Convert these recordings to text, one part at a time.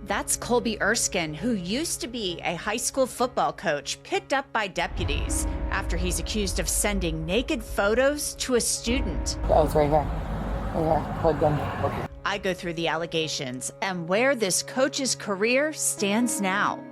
That's Colby Erskin, who used to be a high school football coach, picked up by deputies after he's accused of sending naked photos to a student. Oh, it's right here. Right here. Plugged in. Okay. I go through the allegations and where this coach's career stands now.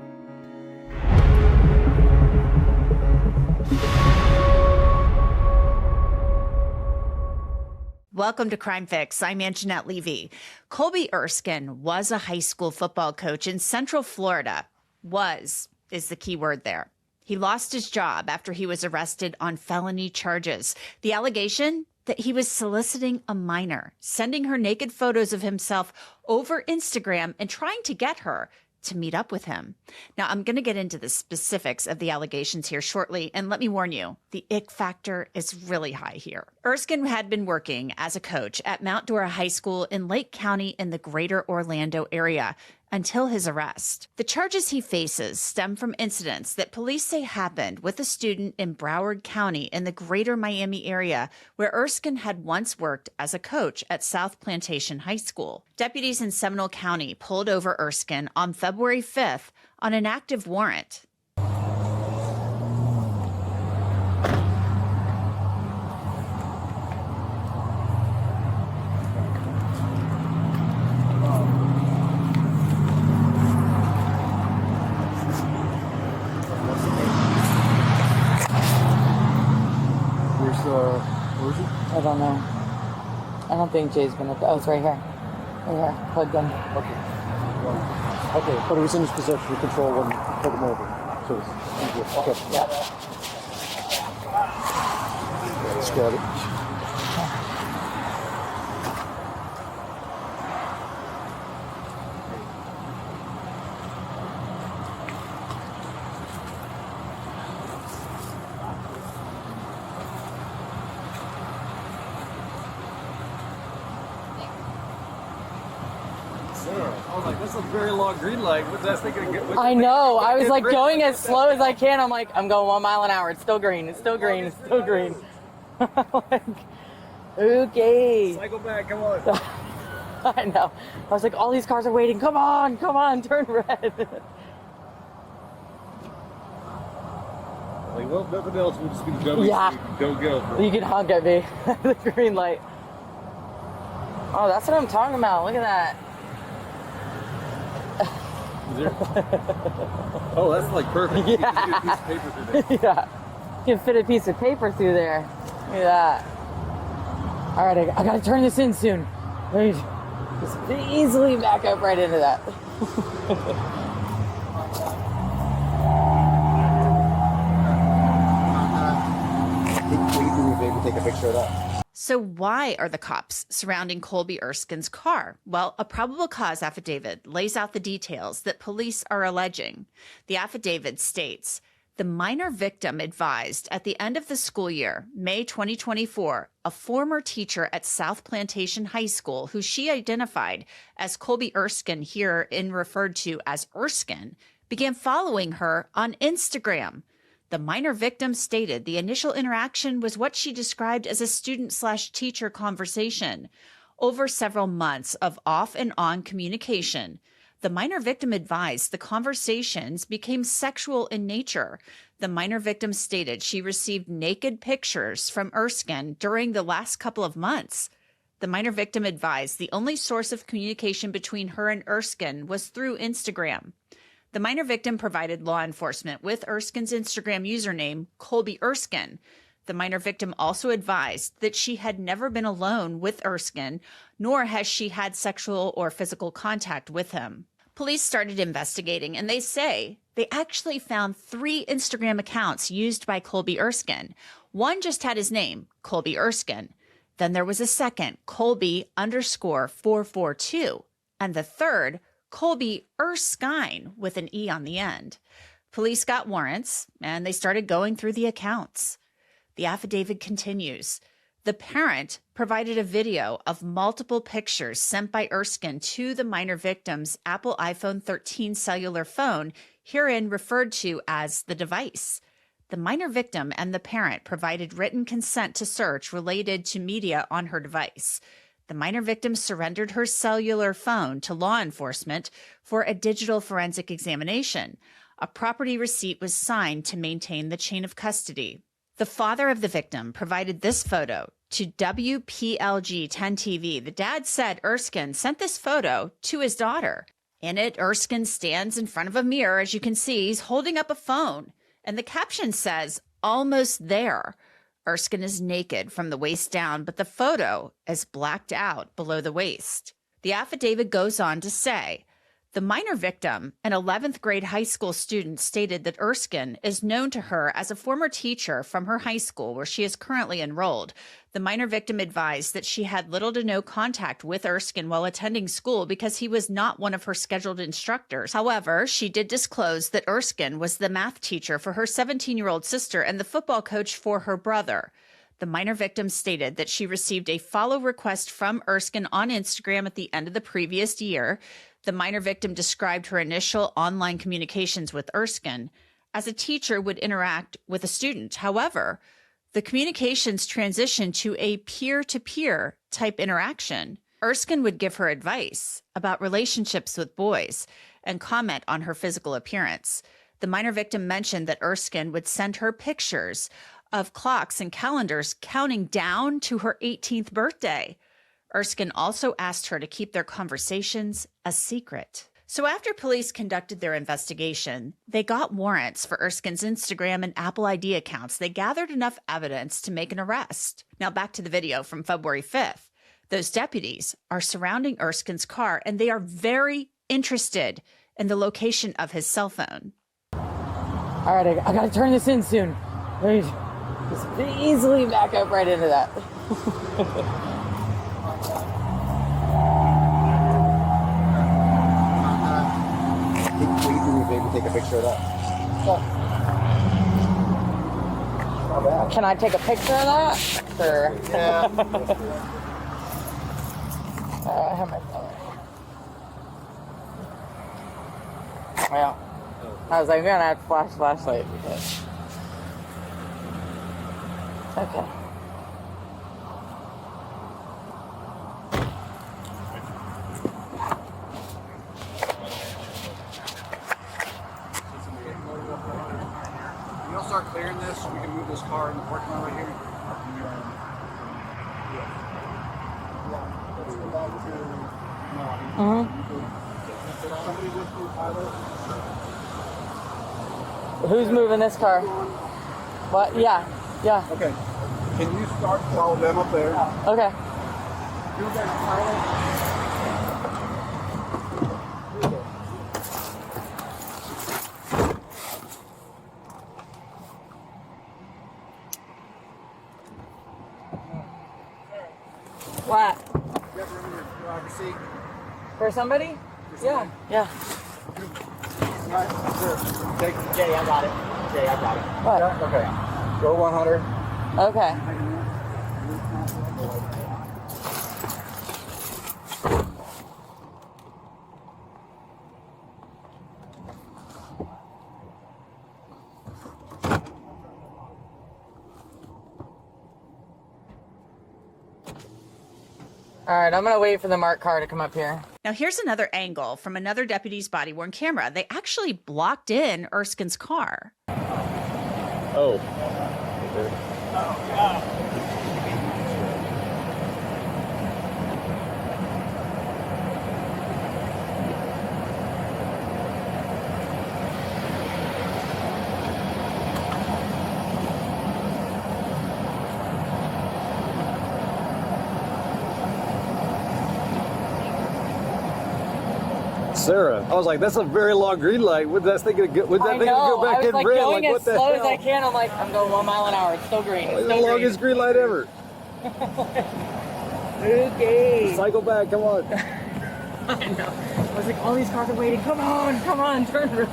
Welcome to Crime Fix. I'm Angenette Levy. Colby Erskin was a high school football coach in Central Florida. Was is the key word there. He lost his job after he was arrested on felony charges. The allegation that he was soliciting a minor, sending her naked photos of himself over Instagram and trying to get her to meet up with him. Now, I'm going to get into the specifics of the allegations here shortly, and let me warn you, the ick factor is really high here. Erskin had been working as a coach at Mount Dora High School in Lake County in the greater Orlando area until his arrest. The charges he faces stem from incidents that police say happened with a student in Broward County in the greater Miami area, where Erskin had once worked as a coach at South Plantation High School. Deputies in Seminole County pulled over Erskin on February 5th on an active warrant. Where is it? I don't know. I don't think Jay's been up there. Oh, it's right here. Right here. Plugged in. Okay. Okay, but it was in his possession. We control when you put him over. So it's easier. Okay. Yeah. Let's grab it. I was like, that's a very long green light. What's that thing gonna get? I know. I was like going as slow as I can. I'm like, I'm going 1 mile an hour. It's still green. It's still green. It's still green. Like, okay. Cycle back. Come on. I know. I was like, all these cars are waiting. Come on, turn red. Like, well, nothing else. We'll just be dummies. Yeah. Don't go. Bro. You can honk at me. The green light. Oh, that's what I'm talking about. Look at that. Is there? Oh, that's like perfect. Yeah. You can fit a piece of paper through there. Yeah. You can fit a piece of paper through there. Look at that. All right, I gotta turn this in soon. Just easily back up right into that. Maybe take a picture of that. So why are the cops surrounding Colby Erskin's car? Well, a probable cause affidavit lays out the details that police are alleging. The affidavit states, the minor victim advised at the end of the school year, May 2024, a former teacher at South Plantation High School, who she identified as Colby Erskin, herein referred to as Erskin, began following her on Instagram. The minor victim stated the initial interaction was what she described as a student/teacher conversation. Over several months of off and on communication, the minor victim advised the conversations became sexual in nature. The minor victim stated she received naked pictures from Erskin during the last couple of months. The minor victim advised the only source of communication between her and Erskin was through Instagram. The minor victim provided law enforcement with Erskin's Instagram username, Colby Erskin. The minor victim also advised that she had never been alone with Erskin, nor has she had sexual or physical contact with him. Police started investigating, and they say they actually found 3 Instagram accounts used by Colby Erskin. One just had his name, Colby Erskin. Then there was a second, Colby_442. And the third, Colby Erskine with an E on the end. Police got warrants, and they started going through the accounts. The affidavit continues. The parent provided a video of multiple pictures sent by Erskin to the minor victim's Apple iPhone 13 cellular phone, herein referred to as the device. The minor victim and the parent provided written consent to search related to media on her device. The minor victim surrendered her cellular phone to law enforcement for a digital forensic examination. A property receipt was signed to maintain the chain of custody. The father of the victim provided this photo to WPLG 10 TV. The dad said Erskin sent this photo to his daughter. In it, Erskin stands in front of a mirror. As you can see, he's holding up a phone. And the caption says, "Almost there." Erskin is naked from the waist down, but the photo is blacked out below the waist. The affidavit goes on to say, the minor victim, an 11th grade high school student, stated that Erskin is known to her as a former teacher from her high school where she is currently enrolled. The minor victim advised that she had little to no contact with Erskin while attending school because he was not one of her scheduled instructors. However, she did disclose that Erskin was the math teacher for her 17-year-old sister and the football coach for her brother. The minor victim stated that she received a follow request from Erskin on Instagram at the end of the previous year. The minor victim described her initial online communications with Erskin as a teacher would interact with a student. However, the communications transitioned to a peer-to-peer type interaction. Erskin would give her advice about relationships with boys and comment on her physical appearance. The minor victim mentioned that Erskin would send her pictures of clocks and calendars counting down to her 18th birthday. Erskin also asked her to keep their conversations a secret. So after police conducted their investigation, they got warrants for Erskin's Instagram and Apple ID accounts. They gathered enough evidence to make an arrest. Now back to the video from February 5th. Those deputies are surrounding Erskin's car, and they are very interested in the location of his cell phone. All right, I gotta turn this in soon. Let me just easily back up right into that. Maybe take a picture of that. Not bad. Can I take a picture of that? Sure. Yeah. I have my phone. Well, I was like, I'm gonna have to flash flashlight because. Okay. You'll start clearing this so we can move this car in the parking lot right here. Who's moving this car? What? Yeah. Yeah. Okay. Can you start follow them up there? Okay. You guys silent. What? You have room in your driver's seat? For somebody? Yeah. Yeah. All right, sure. Take. Jay, I got it. Jay, I got it. What? Okay. Go 100. Okay. All right, I'm gonna wait for the marked car to come up here. Now here's another angle from another deputy's body-worn camera. They actually blocked in Erskin's car. Oh. Sarah, I was like, that's a very long green light. Would that thing go back in red? Going Like, what as the slow hell? as I can. I'm like, I'm going 1 mile an hour. It's still green. It's The still green. longest green light ever. Okay. Cycle back, come on. I know. I was like, all these cars are waiting. Come on, turn red.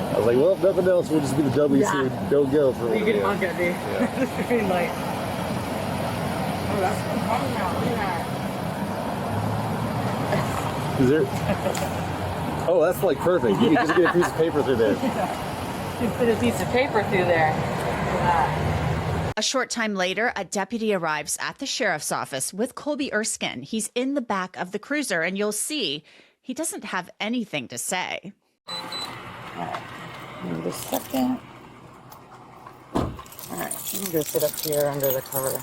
I was like, well, if nothing else, we'll just be the WC. Yeah. Go for a You little can honk bit. at me. Yeah. Green light. Oh, that's coming now. Look at that. Is there? Oh, that's like perfect. You can just get a piece of paper through there. You put a piece of paper through there. Look at that. A short time later, a deputy arrives at the sheriff's office with Colby Erskin. He's in the back of the cruiser, and you'll see he doesn't have anything to say. All right. Give me a second. All right. I'm going to sit up here under the cover.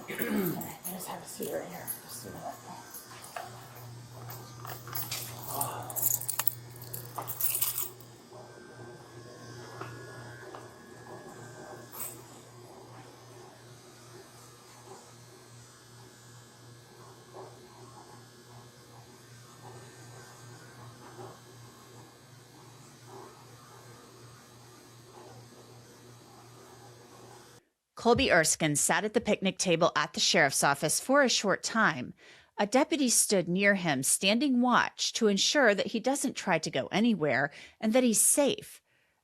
I just have a seat right here. Just a minute. Colby Erskin sat at the picnic table at the sheriff's office for a short time. A deputy stood near him, standing watch to ensure that he doesn't try to go anywhere and that he's safe.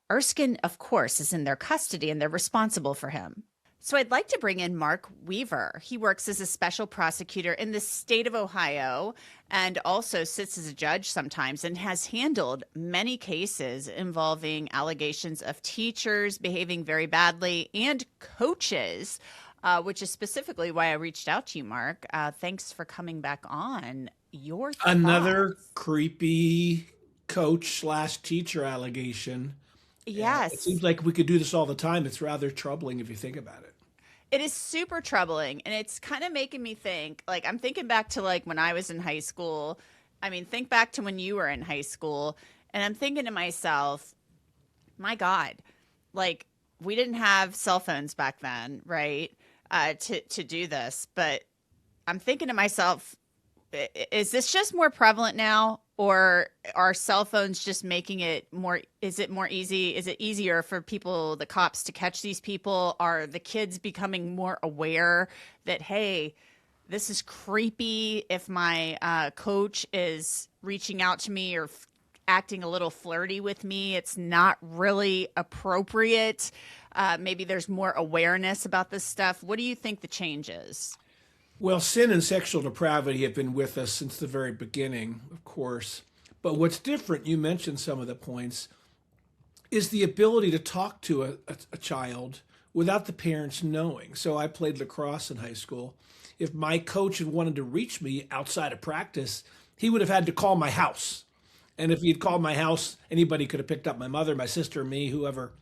Erskin, of course, is in their custody and they're responsible for him. So I'd like to bring in Mark Weaver. He works as a special prosecutor in the state of Ohio and also sits as a judge sometimes and has handled many cases involving allegations of teachers behaving very badly and coaches, which is specifically why I reached out to you, Mark. Thanks for coming back on. Your thoughts? Another creepy coach/teacher allegation. Yes. It seems like we could do this all the time. It's rather troubling if you think about it. It is super troubling, and it's kind of making me think, like, I'm thinking back to, like, when I was in high school. I mean, think back to when you were in high school, and I'm thinking to myself, my God, like, we didn't have cell phones back then, right, to do this, but I'm thinking to myself, is this just more prevalent now, or are cell phones just making it more, is it more easy? Is it easier for people, the cops, to catch these people? Are the kids becoming more aware that, hey, this is creepy if my coach is reaching out to me or acting a little flirty with me? It's not really appropriate. Maybe there's more awareness about this stuff. What do you think the change is? Well, sin and sexual depravity have been with us since the very beginning, of course. But what's different, you mentioned some of the points, is the ability to talk to a child without the parents knowing. So I played lacrosse in high school. If my coach had wanted to reach me outside of practice, he would have had to call my house. And if he had called my house, anybody could have picked up my mother, my sister, me, whoever.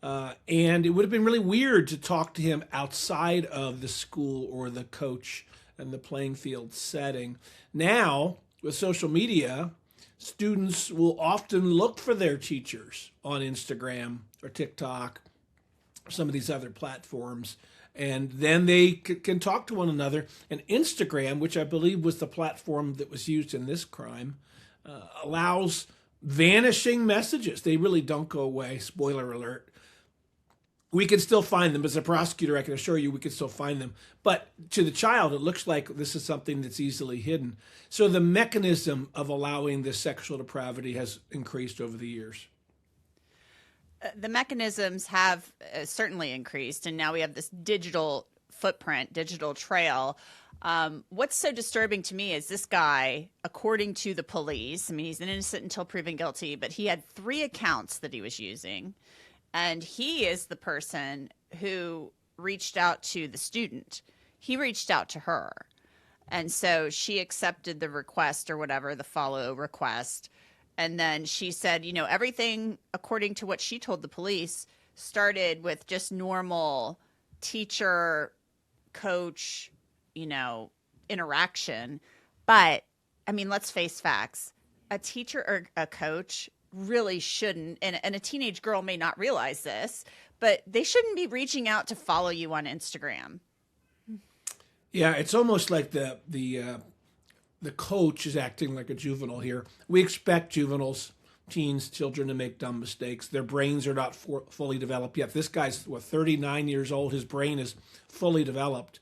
And it would have been really weird to talk to him outside of the school or the coach and the playing field setting. Now, with social media, students will often look for their teachers on Instagram or TikTok or some of these other platforms, and then they can talk to one another. And Instagram, which I believe was the platform that was used in this crime, allows vanishing messages. They really don't go away. Spoiler alert. We can still find them. As a prosecutor, I can assure you we can still find them. But to the child, it looks like this is something that's easily hidden. So the mechanism of allowing this sexual depravity has increased over the years. The mechanisms have certainly increased, and now we have this digital footprint, digital trail. What's so disturbing to me is this guy, according to the police, I mean, he's innocent until proven guilty, but he had 3 accounts that he was using. And he is the person who reached out to the student. He reached out to her. And so she accepted the request or whatever, the follow request. And then she said, you know, everything, according to what she told the police, started with just normal teacher, coach, you know, interaction. But, I mean, let's face facts. A teacher or a coach really shouldn't, and a teenage girl may not realize this, but they shouldn't be reaching out to follow you on Instagram. Yeah, it's almost like the coach is acting like a juvenile here. We expect juveniles, teens, children to make dumb mistakes. Their brains are not fully developed yet. This guy's, 39 years old. His brain is fully developed.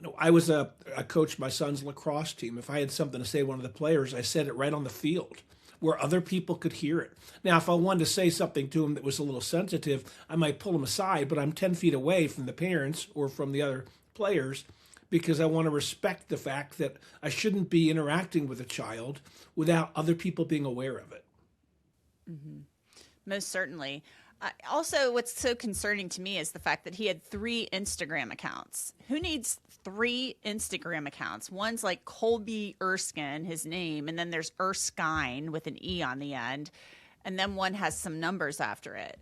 No, I was a coach my son's lacrosse team. If I had something to say to one of the players, I said it right on the field. where other people could hear it. Now, if I wanted to say something to him that was a little sensitive, I might pull him aside, but I'm 10 feet away from the parents or from the other players because I want to respect the fact that I shouldn't be interacting with a child without other people being aware of it. Mm-hmm. Most certainly. Also, what's so concerning to me is the fact that he had 3 Instagram accounts. Who needs 3 Instagram accounts? One's like Colby Erskin, his name, and then there's Erskine with an E on the end, and then one has some numbers after it.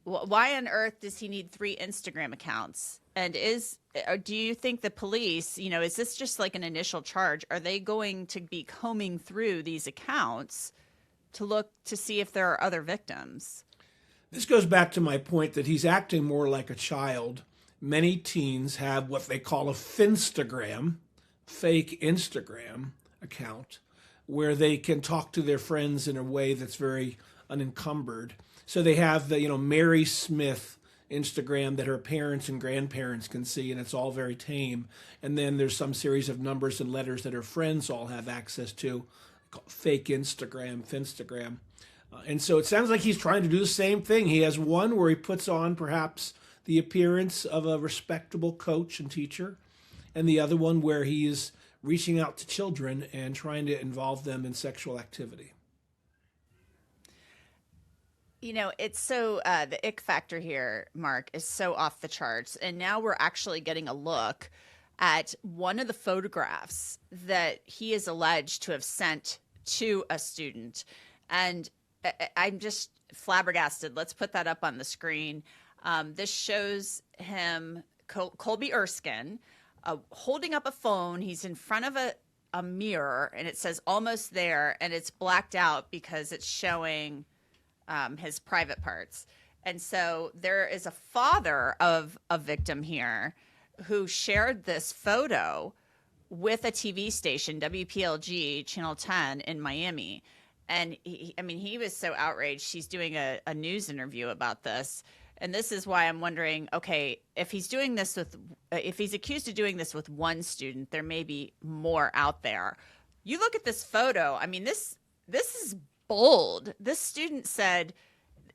Why on earth does he need 3 Instagram accounts? And do you think the police, is this just like an initial charge? Are they going to be combing through these accounts to look to see if there are other victims? This goes back to my point that he's acting more like a child. Many teens have what they call a Finstagram, fake Instagram account, where they can talk to their friends in a way that's very unencumbered. So they have the, Mary Smith Instagram that her parents and grandparents can see, and it's all very tame. And then there's some series of numbers and letters that her friends all have access to, fake Instagram, Finstagram. And so it sounds like he's trying to do the same thing. He has one where he puts on perhaps the appearance of a respectable coach and teacher, and the other one where he is reaching out to children and trying to involve them in sexual activity. It's so the ick factor here, Mark, is so off the charts. And now we're actually getting a look at one of the photographs that he is alleged to have sent to a student. And I'm just flabbergasted. Let's put that up on the screen. This shows him, Colby Erskin, holding up a phone. He's in front of a mirror, and it says almost there, and it's blacked out because it's showing his private parts. And so there is a father of a victim here who shared this photo with a TV station, WPLG, Channel 10 in Miami. And he was so outraged. He's doing a news interview about this. And this is why I'm wondering, okay, if he's accused of doing this with one student, there may be more out there. You look at this photo. This is bold. This student said,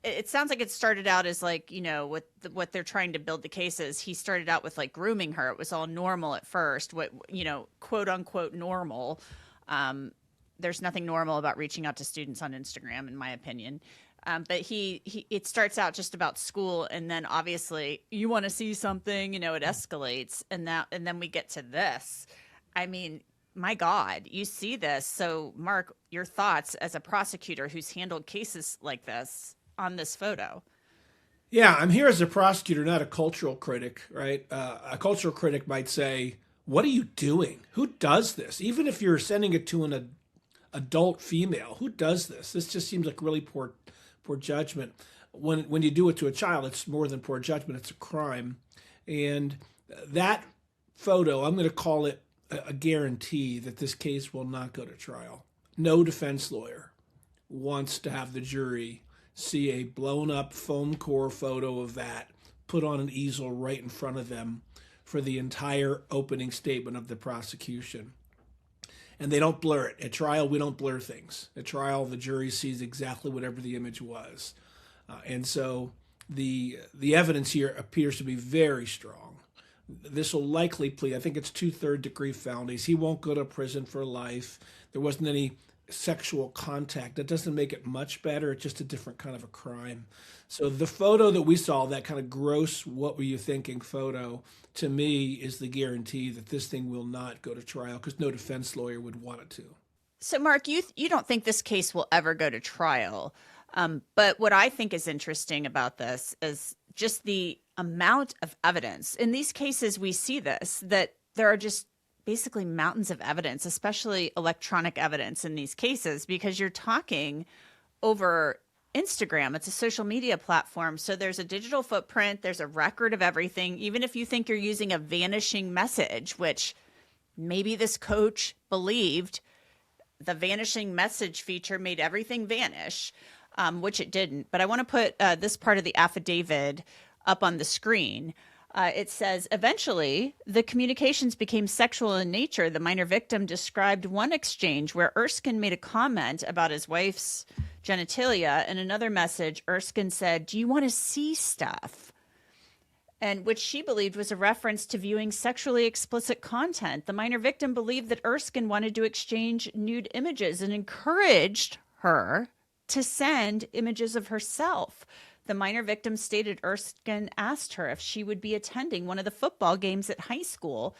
it sounds like it started out as like, what they're trying to build the case is. He started out with like grooming her. It was all normal at first, quote unquote normal. There's nothing normal about reaching out to students on Instagram, in my opinion. But it starts out just about school, and then obviously you want to see something, it escalates, and then we get to this. My God, you see this. So, Mark, your thoughts as a prosecutor who's handled cases like this on this photo? Yeah, I'm here as a prosecutor, not a cultural critic, right? A cultural critic might say, "What are you doing? Who does this?" Even if you're sending it to an adult female, who does this? This just seems like really poor judgment. When you do it to a child, it's more than poor judgment, it's a crime. And that photo, I'm going to call it a guarantee that this case will not go to trial. No defense lawyer wants to have the jury see a blown up foam core photo of that put on an easel right in front of them for the entire opening statement of the prosecution. And they don't blur it. At trial, we don't blur things. At trial, the jury sees exactly whatever the image was. And so the evidence here appears to be very strong. This will likely plead. I think it's 2 third-degree felonies. He won't go to prison for life. There wasn't any sexual contact. That doesn't make it much better. It's just a different kind of a crime. So the photo that we saw, that kind of gross, what were you thinking photo, to me is the guarantee that this thing will not go to trial because no defense lawyer would want it to. So, Mark, you don't think this case will ever go to trial. But what I think is interesting about this is just the amount of evidence. In these cases, we see this, that there are just basically mountains of evidence, especially electronic evidence in these cases, because you're talking over Instagram. It's a social media platform. So there's a digital footprint. There's a record of everything. Even if you think you're using a vanishing message, which maybe this coach believed the vanishing message feature made everything vanish, which it didn't. But I want to put this part of the affidavit up on the screen. It says, eventually, the communications became sexual in nature. The minor victim described one exchange where Erskine made a comment about his wife's genitalia. In another message, Erskine said, "Do you want to see stuff?" And which she believed was a reference to viewing sexually explicit content. The minor victim believed that Erskine wanted to exchange nude images and encouraged her to send images of herself. The minor victim stated Erskine asked her if she would be attending one of the football games at high school,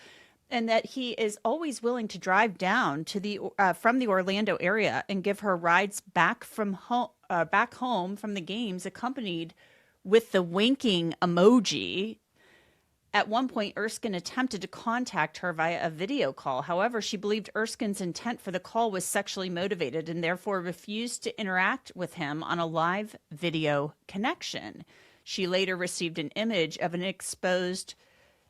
and that he is always willing to drive down to the from the Orlando area and give her rides back home from the games, accompanied with the winking emoji. At one point, Erskine attempted to contact her via a video call. However, she believed Erskine's intent for the call was sexually motivated and therefore refused to interact with him on a live video connection. She later received an image of an exposed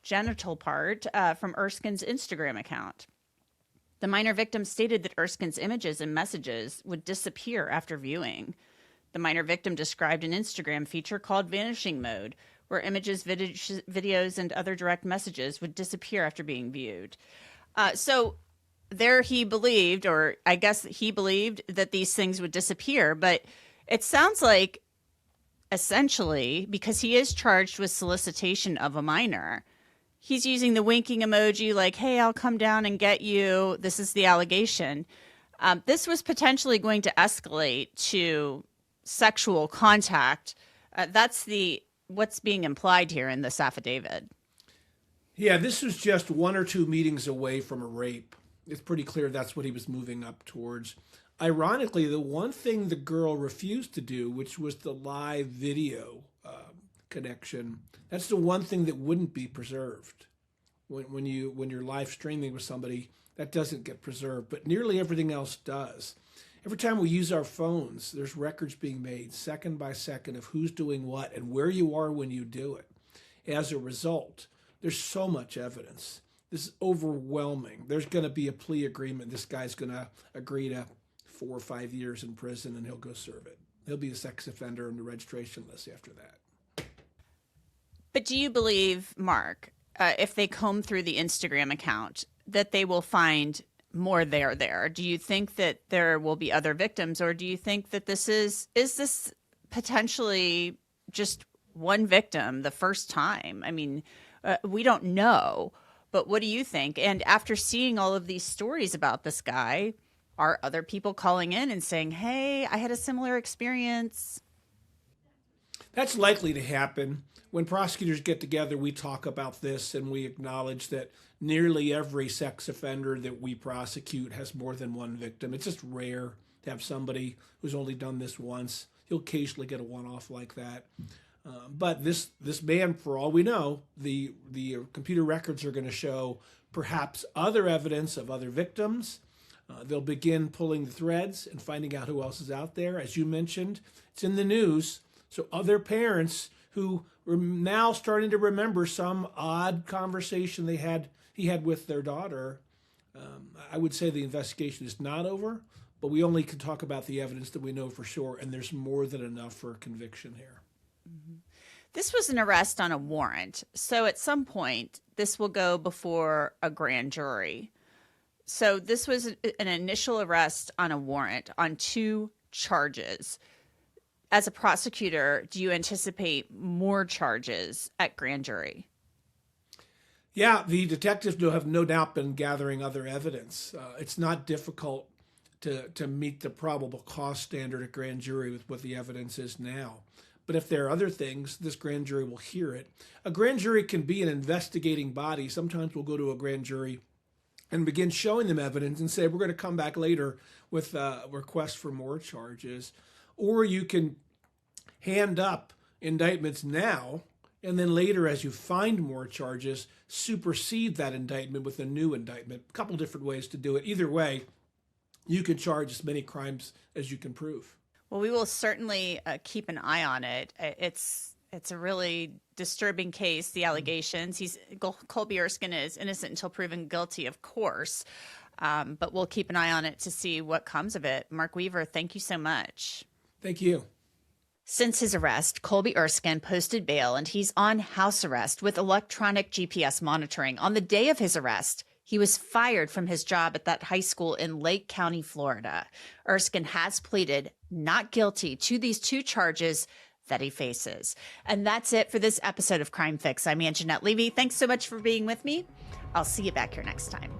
genital part from Erskine's Instagram account. The minor victim stated that Erskine's images and messages would disappear after viewing. The minor victim described an Instagram feature called vanishing mode, where images, videos, and other direct messages would disappear after being viewed. So there he believed, or I guess he believed, that these things would disappear. But it sounds like, essentially, because he is charged with solicitation of a minor, he's using the winking emoji like, hey, I'll come down and get you. This is the allegation. This was potentially going to escalate to sexual contact. That's what's being implied here in this affidavit. Yeah, this was just 1 or 2 meetings away from a rape. It's pretty clear that's what he was moving up towards. Ironically, the one thing the girl refused to do, which was the live video connection, that's the one thing that wouldn't be preserved. When you're live streaming with somebody, that doesn't get preserved, but nearly everything else does. Every time we use our phones, there's records being made second by second of who's doing what and where you are when you do it. As a result, there's so much evidence. This is overwhelming. There's going to be a plea agreement. This guy's going to agree to 4 or 5 years in prison, and he'll go serve it. He'll be a sex offender on the registration list after that. But do you believe, Mark, if they comb through the Instagram account, that they will find more there? Do you think that there will be other victims, or do you think that this is this potentially just one victim the first time? I mean, we don't know, but what do you think? And after seeing all of these stories about this guy, are other people calling in and saying, hey, I had a similar experience? That's likely to happen. When prosecutors get together, we talk about this and we acknowledge that nearly every sex offender that we prosecute has more than one victim. It's just rare to have somebody who's only done this once. You'll occasionally get a one-off like that. But this man, for all we know, the computer records are going to show perhaps other evidence of other victims. They'll begin pulling the threads and finding out who else is out there. As you mentioned, it's in the news. So other parents who are now starting to remember some odd conversation he had with their daughter. I would say the investigation is not over, but we only can talk about the evidence that we know for sure, and there's more than enough for a conviction here. Mm-hmm. This was an arrest on a warrant. So at some point, this will go before a grand jury. So this was an initial arrest on a warrant on 2 charges. As a prosecutor, do you anticipate more charges at grand jury? Yeah, the detectives have no doubt been gathering other evidence. It's not difficult to meet the probable cause standard at grand jury with what the evidence is now. But if there are other things, this grand jury will hear it. A grand jury can be an investigating body. Sometimes we'll go to a grand jury and begin showing them evidence and say, we're going to come back later with a request for more charges. Or you can hand up indictments now, and then later, as you find more charges, supersede that indictment with a new indictment. A couple different ways to do it. Either way, you can charge as many crimes as you can prove. Well, we will certainly keep an eye on it. It's a really disturbing case, the allegations. Colby Erskin is innocent until proven guilty, of course. But we'll keep an eye on it to see what comes of it. Mark Weaver, thank you so much. Thank you. Since his arrest, Colby Erskin posted bail and he's on house arrest with electronic GPS monitoring. On the day of his arrest, he was fired from his job at that high school in Lake County, Florida. Erskin has pleaded not guilty to these 2 charges that he faces. And that's it for this episode of Crime Fix. I'm Angenette Levy. Thanks so much for being with me. I'll see you back here next time.